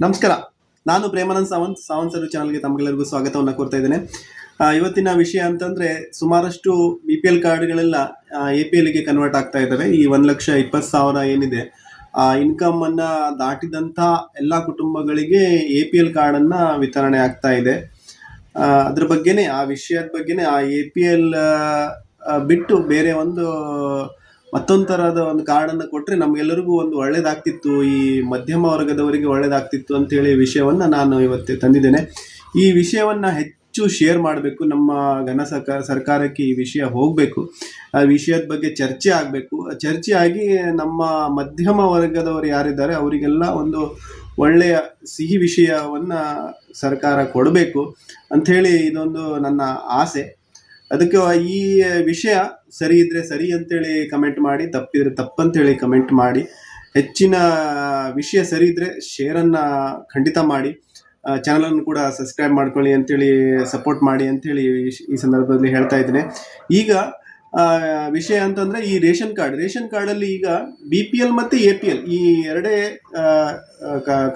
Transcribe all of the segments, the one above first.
ನಮಸ್ಕಾರ. ನಾನು ಪ್ರೇಮಾನಂದ್ ಸಾವಂತ್ ಸರ್ ಚಾನಲ್ಗೆ ತಮಗೆಲ್ಲರಿಗೂ ಸ್ವಾಗತವನ್ನು ಕೋರ್ತಾ ಇದ್ದೇನೆ. ಇವತ್ತಿನ ವಿಷಯ ಅಂತಂದ್ರೆ ಸುಮಾರಷ್ಟು BPL ಕಾರ್ಡ್ಗಳೆಲ್ಲ APLಗೆ ಕನ್ವರ್ಟ್ ಆಗ್ತಾ ಇದ್ದಾವೆ. ಈ 1,20,000 ಏನಿದೆ ಇನ್ಕಮ್ ಅನ್ನ ದಾಟಿದಂತ ಎಲ್ಲಾ ಕುಟುಂಬಗಳಿಗೆ APL ಕಾರ್ಡ್ ಅನ್ನ ವಿತರಣೆ ಆಗ್ತಾ ಇದೆ. ಅದ್ರ ಬಗ್ಗೆನೆ ಆ ವಿಷಯದ ಬಗ್ಗೆನೆ ಆ APL ಬಿಟ್ಟು ಬೇರೆ ಮತ್ತೊಂದು ತರಹದ ಒಂದು ಕಾರ್ಡ್ ಅನ್ನು ಕೊಟ್ರೆ ನಮ್ಗೆಲ್ಲರಿಗೂ ಒಂದು ಒಳ್ಳೇದಾಗ್ತಿತ್ತು, ಈ ಮಧ್ಯಮ ವರ್ಗದವರಿಗೆ ಒಳ್ಳೇದಾಗ್ತಿತ್ತು ಅಂತ ಹೇಳಿ ವಿಷಯವನ್ನ ನಾನು ಇವತ್ತು ತಂದಿದ್ದೇನೆ. ಈ ವಿಷಯವನ್ನ ಹೆಚ್ಚು ಶೇರ್ ಮಾಡಬೇಕು, ನಮ್ಮ ಸರ್ಕಾರಕ್ಕೆ ಈ ವಿಷಯ ಹೋಗ್ಬೇಕು, ಆ ವಿಷಯದ ಬಗ್ಗೆ ಚರ್ಚೆ ಆಗ್ಬೇಕು. ಚರ್ಚೆ ಆಗಿ ನಮ್ಮ ಮಧ್ಯಮ ವರ್ಗದವರು ಯಾರಿದ್ದಾರೆ ಅವರಿಗೆಲ್ಲ ಒಂದು ಒಳ್ಳೆಯ ಸಿಹಿ ವಿಷಯವನ್ನ ಸರ್ಕಾರ ಕೊಡಬೇಕು ಅಂಥೇಳಿ ಇದೊಂದು ನನ್ನ ಆಸೆ. ಅದಕ್ಕೆ ಈ ವಿಷಯ ಸರಿ ಇದ್ರೆ ಸರಿ ಅಂತೇಳಿ ಕಮೆಂಟ್ ಮಾಡಿ, ತಪ್ಪಿದ್ರೆ ತಪ್ಪಂತೇಳಿ ಕಮೆಂಟ್ ಮಾಡಿ. ಹೆಚ್ಚಿನ ವಿಷಯ ಸರಿ ಇದ್ರೆ ಶೇರನ್ನು ಖಂಡಿತ ಮಾಡಿ, ಚಾನಲನ್ನು ಕೂಡ ಸಬ್ಸ್ಕ್ರೈಬ್ ಮಾಡ್ಕೊಳ್ಳಿ ಅಂತೇಳಿ ಸಪೋರ್ಟ್ ಮಾಡಿ ಅಂತೇಳಿ ಈ ಸಂದರ್ಭದಲ್ಲಿ ಹೇಳ್ತಾ ಇದ್ದೇನೆ. ಈಗ ವಿಷಯ ಅಂತಂದ್ರೆ ಈ ರೇಷನ್ ಕಾರ್ಡಲ್ಲಿ ಈಗ BPL ಮತ್ತು APL ಈ ಎರಡೇ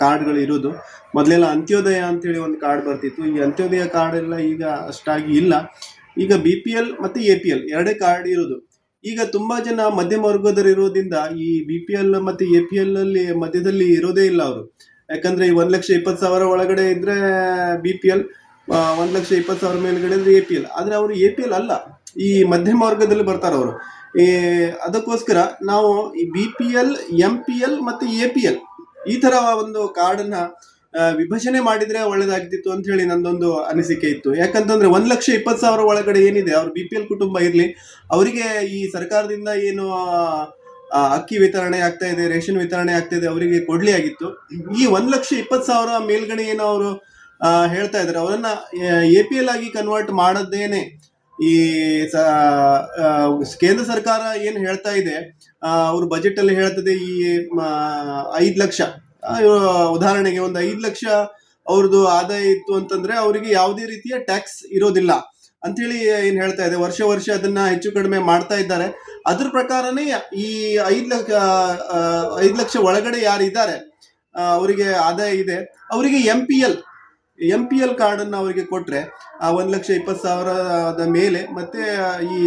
ಕಾರ್ಡ್ಗಳು ಇರೋದು. ಮೊದಲೆಲ್ಲ ಅಂತ್ಯೋದಯ ಅಂತೇಳಿ ಒಂದು ಕಾರ್ಡ್ ಬರ್ತಿತ್ತು. ಈ ಅಂತ್ಯೋದಯ ಕಾರ್ಡ್ ಎಲ್ಲ ಈಗ ಅಷ್ಟಾಗಿ ಇಲ್ಲ. ಈಗ BPL ಮತ್ತು APL ಎರಡೇ ಕಾರ್ಡ್ ಇರೋದು. ಈಗ ತುಂಬಾ ಜನ ಮಧ್ಯಮ ವರ್ಗದವರು ಇರೋದ್ರಿಂದ ಈ BPL ಮತ್ತು APL ಅಲ್ಲಿ ಮಧ್ಯದಲ್ಲಿ ಇರೋದೇ ಇಲ್ಲ ಅವರು. ಯಾಕಂದ್ರೆ ಈ 1,20,000 ಒಳಗಡೆ ಇದ್ರೆ BPL, 1,20,000 ಮೇಲ್ಗಡೆ ಇದ್ರೆ APL. ಆದ್ರೆ ಅವರು APL ಅಲ್ಲ, ಈ ಮಧ್ಯಮ ವರ್ಗದಲ್ಲಿ ಬರ್ತಾರೆ ಅವರು. ಅದಕ್ಕೋಸ್ಕರ ನಾವು ಈ BPL, MPL ಮತ್ತು APL ಈ ತರ ಒಂದು ಕಾರ್ಡನ್ನ ವಿಭಜನೆ ಮಾಡಿದ್ರೆ ಒಳ್ಳೇದಾಗ್ತಿತ್ತು ಅಂತ ಹೇಳಿ ನಂದೊಂದು ಅನಿಸಿಕೆ ಇತ್ತು. ಯಾಕಂತಂದ್ರೆ 1,20,000 ಒಳಗಡೆ ಏನಿದೆ ಅವ್ರ BPL ಕುಟುಂಬ ಇರ್ಲಿ, ಅವರಿಗೆ ಈ ಸರ್ಕಾರದಿಂದ ಏನು ಅಕ್ಕಿ ವಿತರಣೆ ಆಗ್ತಾ ಇದೆ, ರೇಷನ್ ವಿತರಣೆ ಆಗ್ತಾ ಇದೆ, ಅವರಿಗೆ ಕೊಡ್ಲಿ ಆಗಿತ್ತು. ಈ 1,20,000 ಮೇಲ್ಗಡೆ ಏನು ಅವರು ಹೇಳ್ತಾ ಇದ್ದಾರೆ, ಅವರನ್ನ APL ಆಗಿ ಕನ್ವರ್ಟ್ ಮಾಡದೇನೆ ಈ ಕೇಂದ್ರ ಸರ್ಕಾರ ಏನು ಹೇಳ್ತಾ ಇದೆ, ಅವ್ರ ಬಜೆಟ್ ಅಲ್ಲಿ ಹೇಳ್ತದೆ ಈ 5 ಲಕ್ಷ, ಉದಾಹರಣೆಗೆ ಒಂದು 5 ಲಕ್ಷ ಅವ್ರದ್ದು ಆದಾಯ ಇತ್ತು ಅಂತಂದ್ರೆ ಅವರಿಗೆ ಯಾವುದೇ ರೀತಿಯ ಟ್ಯಾಕ್ಸ್ ಇರೋದಿಲ್ಲ ಅಂತೇಳಿ ಏನ್ ಹೇಳ್ತಾ ಇದೆ. ವರ್ಷ ಅದನ್ನ ಹೆಚ್ಚು ಕಡಿಮೆ ಮಾಡ್ತಾ ಇದ್ದಾರೆ. ಅದ್ರ ಪ್ರಕಾರನೇ ಈ 5 ಲಕ್ಷ ಒಳಗಡೆ ಯಾರಿದ್ದಾರೆ ಅವರಿಗೆ ಆದಾಯ ಇದೆ, ಅವರಿಗೆ MPL ಕಾರ್ಡ್ ಅನ್ನ ಅವರಿಗೆ ಕೊಟ್ರೆ ಆ 1,20,000 ಮೇಲೆ ಮತ್ತೆ ಈ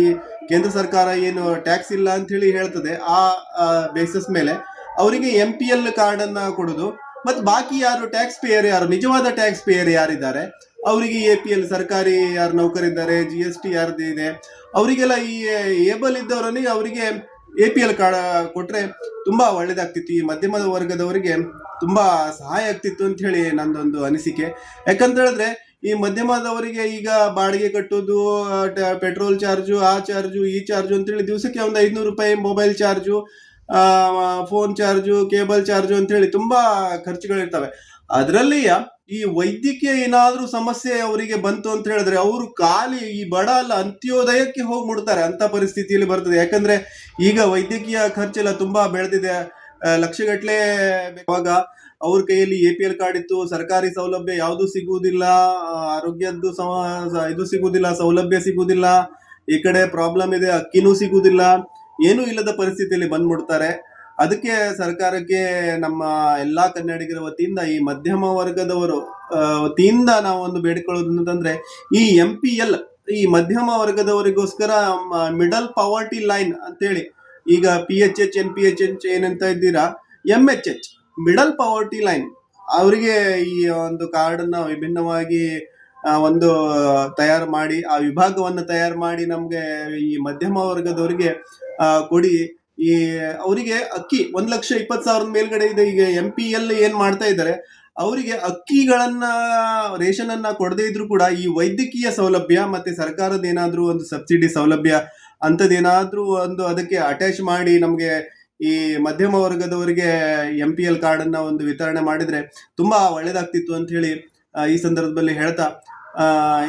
ಕೇಂದ್ರ ಸರ್ಕಾರ ಏನು ಟ್ಯಾಕ್ಸ್ ಇಲ್ಲ ಅಂತ ಹೇಳಿ ಹೇಳ್ತದೆ ಆ ಬೇಸಿಸ್ ಮೇಲೆ ಅವರಿಗೆ MPL ಕಾರ್ಡ್ ಅನ್ನ ಕೊಡುದು. ಮತ್ತೆ ಬಾಕಿ ಯಾರು ಟ್ಯಾಕ್ಸ್ ಪೇಯರ್, ನಿಜವಾದ ಟ್ಯಾಕ್ಸ್ ಪೇಯರ್ ಯಾರಿದ್ದಾರೆ ಅವರಿಗೆ APL, ಸರ್ಕಾರಿ ಯಾರು ನೌಕರಿದ್ದಾರೆ, GST ಯಾರ್ದು ಇದೆ ಅವರಿಗೆಲ್ಲ ಈ ಏಬಲ್ ಇದ್ದವರನ್ನೇ ಅವರಿಗೆ APL ಕಾರ್ಡ್ ಕೊಟ್ರೆ ತುಂಬಾ ಒಳ್ಳೇದಾಗ್ತಿತ್ತು. ಈ ಮಧ್ಯಮ ವರ್ಗದವರಿಗೆ ತುಂಬಾ ಸಹಾಯ ಆಗ್ತಿತ್ತು ಅಂತ ಹೇಳಿ ನಂದೊಂದು ಅನಿಸಿಕೆ. ಯಾಕಂತ ಹೇಳಿದ್ರೆ ಈ ಮಧ್ಯಮದವರಿಗೆ ಈಗ ಬಾಡಿಗೆ ಕಟ್ಟೋದು, ಪೆಟ್ರೋಲ್ ಚಾರ್ಜು, ಆ ಚಾರ್ಜು ಈ ಚಾರ್ಜು ಅಂತೇಳಿ ದಿವಸಕ್ಕೆ ಒಂದು 500 ರೂಪಾಯಿ, mobile charge, phone charge, cable charge ಅಂತ ಹೇಳಿ ತುಂಬಾ ಖರ್ಚುಗಳಿರ್ತವೆ. ಅದರಲ್ಲಿ ಈ ವೈದ್ಯಕೀಯ ಏನಾದ್ರೂ ಸಮಸ್ಯೆ ಅವರಿಗೆ ಬಂತು ಅಂತ ಹೇಳಿದ್ರೆ ಅವರು ಖಾಲಿ ಈ ಬಡ ಅಲ್ಲ ಅಂತ್ಯೋದಯಕ್ಕೆ ಹೋಗಿ ಮುಡ್ತಾರೆ ಅಂತ ಪರಿಸ್ಥಿತಿಯಲ್ಲಿ ಬರ್ತದೆ. ಯಾಕಂದ್ರೆ ಈಗ ವೈದ್ಯಕೀಯ ಖರ್ಚೆಲ್ಲ ತುಂಬಾ ಬೆಳೆದಿದೆ, ಲಕ್ಷಗಟ್ಲೆ. ಇವಾಗ ಅವ್ರ ಕೈಯಲ್ಲಿ APL ಕಾರ್ಡ್ ಇತ್ತು, ಸರ್ಕಾರಿ ಸೌಲಭ್ಯ ಯಾವುದು ಸಿಗುವುದಿಲ್ಲ, ಆರೋಗ್ಯದ್ದು ಇದು ಸಿಗುವುದಿಲ್ಲ, ಸೌಲಭ್ಯ ಸಿಗುವುದಿಲ್ಲ, ಈ ಕಡೆ ಪ್ರಾಬ್ಲಮ್ ಇದೆ, ಅಕ್ಕಿನೂ ಸಿಗುವುದಿಲ್ಲ, ಏನೂ ಇಲ್ಲದ ಪರಿಸ್ಥಿತಿಯಲ್ಲಿ ಬಂದ್ಬಿಡ್ತಾರೆ. ಅದಕ್ಕೆ ಸರ್ಕಾರಕ್ಕೆ ನಮ್ಮ ಎಲ್ಲಾ ಕನ್ನಡಿಗರ ವತಿಯಿಂದ, ಈ ಮಧ್ಯಮ ವರ್ಗದವರು ವತಿಯಿಂದ ನಾವು ಒಂದು ಬೇಡಿಕೊಳ್ಳೋದು ಅಂತಂದ್ರೆ ಈ MPL, ಈ ಮಧ್ಯಮ ವರ್ಗದವರಿಗೋಸ್ಕರ ಮಿಡಲ್ ಪಾವರ್ಟಿ ಲೈನ್ ಅಂತೇಳಿ, ಈಗ PHH NPHH ಏನಂತ ಇದ್ದೀರಾ, MHH ಮಿಡಲ್ ಪಾವರ್ಟಿ ಲೈನ್, ಅವರಿಗೆ ಈ ಒಂದು ಕಾರ್ಡ್ ಅನ್ನ ವಿಭಿನ್ನವಾಗಿ ಒಂದು ತಯಾರು ಮಾಡಿ, ಆ ವಿಭಾಗವನ್ನು ತಯಾರು ಮಾಡಿ ನಮ್ಗೆ ಈ ಮಧ್ಯಮ ವರ್ಗದವರಿಗೆ ಕೊಡಿ. ಈ ಅವರಿಗೆ ಅಕ್ಕಿ 1,20,000 ಮೇಲ್ಗಡೆ ಇದೆ. ಈಗ MPL ಏನ್ ಮಾಡ್ತಾ ಇದ್ದಾರೆ, ಅವರಿಗೆ ಅಕ್ಕಿಗಳನ್ನ, ರೇಷನ್ ಅನ್ನ ಕೊಡದೇ ಇದ್ರು ಕೂಡ ಈ ವೈದ್ಯಕೀಯ ಸೌಲಭ್ಯ ಮತ್ತೆ ಸರ್ಕಾರದ ಏನಾದ್ರೂ ಒಂದು ಸಬ್ಸಿಡಿ ಸೌಲಭ್ಯ ಅಂತದೇನಾದ್ರೂ ಒಂದು ಅದಕ್ಕೆ ಅಟ್ಯಾಚ್ ಮಾಡಿ ನಮ್ಗೆ ಈ ಮಧ್ಯಮ ವರ್ಗದವರಿಗೆ MPL ಕಾರ್ಡ್ ಅನ್ನ ಒಂದು ವಿತರಣೆ ಮಾಡಿದ್ರೆ ತುಂಬಾ ಒಳ್ಳೇದಾಗ್ತಿತ್ತು ಅಂತ ಹೇಳಿ ಈ ಸಂದರ್ಭದಲ್ಲಿ ಹೇಳ್ತಾ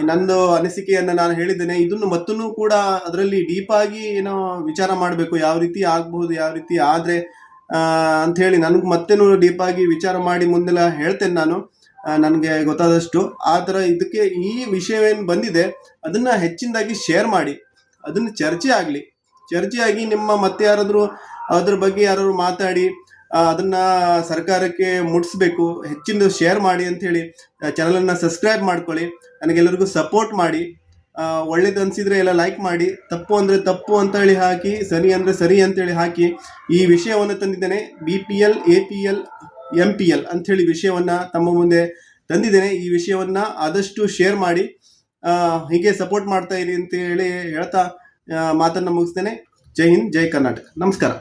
ನಂದು ಅನಿಸಿಕೆಯನ್ನ ನಾನು ಹೇಳಿದ್ದೇನೆ. ಇದನ್ನು ಮತ್ತೂ ಕೂಡ ಅದರಲ್ಲಿ ಡೀಪ್ ಆಗಿ ಏನೋ ವಿಚಾರ ಮಾಡಬೇಕು, ಯಾವ ರೀತಿ ಆಗ್ಬಹುದು, ಯಾವ ರೀತಿ ಆದ್ರೆ ಅಂತ ಹೇಳಿ ನನಗೆ ಮತ್ತೇನು ಡೀಪ್ ಆಗಿ ವಿಚಾರ ಮಾಡಿ ಮುಂದೆಲ್ಲ ಹೇಳ್ತೇನೆ ನಾನು, ನನಗೆ ಗೊತ್ತಾದಷ್ಟು. ಆ ಥರ ಇದಕ್ಕೆ ಈ ವಿಷಯವೇನು ಬಂದಿದೆ ಅದನ್ನ ಹೆಚ್ಚಿನದಾಗಿ ಶೇರ್ ಮಾಡಿ, ಅದನ್ನ ಚರ್ಚೆ ಆಗಿ ನಿಮ್ಮ ಮತ್ತೆ ಯಾರಾದ್ರೂ ಅದ್ರ ಬಗ್ಗೆ ಯಾರು ಮಾತಾಡಿ ಅದನ್ನ ಸರ್ಕಾರಕ್ಕೆ ಮುಟ್ಟಿಸ್ಬೇಕು, ಹೆಚ್ಚಿನ ಶೇರ್ ಮಾಡಿ ಅಂತ ಹೇಳಿ ಚಾನಲನ್ನು ಸಬ್ಸ್ಕ್ರೈಬ್ ಮಾಡ್ಕೊಳ್ಳಿ, ನನಗೆಲ್ಲರಿಗೂ ಸಪೋರ್ಟ್ ಮಾಡಿ. ಒಳ್ಳೇದು ಅನಿಸಿದ್ರೆ ಎಲ್ಲ ಲೈಕ್ ಮಾಡಿ, ತಪ್ಪು ಅಂದರೆ ತಪ್ಪು ಅಂತ ಹೇಳಿ ಹಾಕಿ, ಸರಿ ಅಂದರೆ ಸರಿ ಅಂತೇಳಿ ಹಾಕಿ. ಈ ವಿಷಯವನ್ನು ತಂದಿದ್ದೇನೆ, BPL APL MPL ಅಂಥೇಳಿ ವಿಷಯವನ್ನು ತಮ್ಮ ಮುಂದೆ ತಂದಿದ್ದೇನೆ. ಈ ವಿಷಯವನ್ನು ಆದಷ್ಟು ಶೇರ್ ಮಾಡಿ, ಹೀಗೆ ಸಪೋರ್ಟ್ ಮಾಡ್ತಾ ಇರಿ ಅಂತ ಹೇಳಿ ಹೇಳ್ತಾ ಮಾತನ್ನು ಮುಗಿಸ್ತೇನೆ. ಜೈ ಹಿಂದ್, ಜೈ ಕರ್ನಾಟಕ. ನಮಸ್ಕಾರ.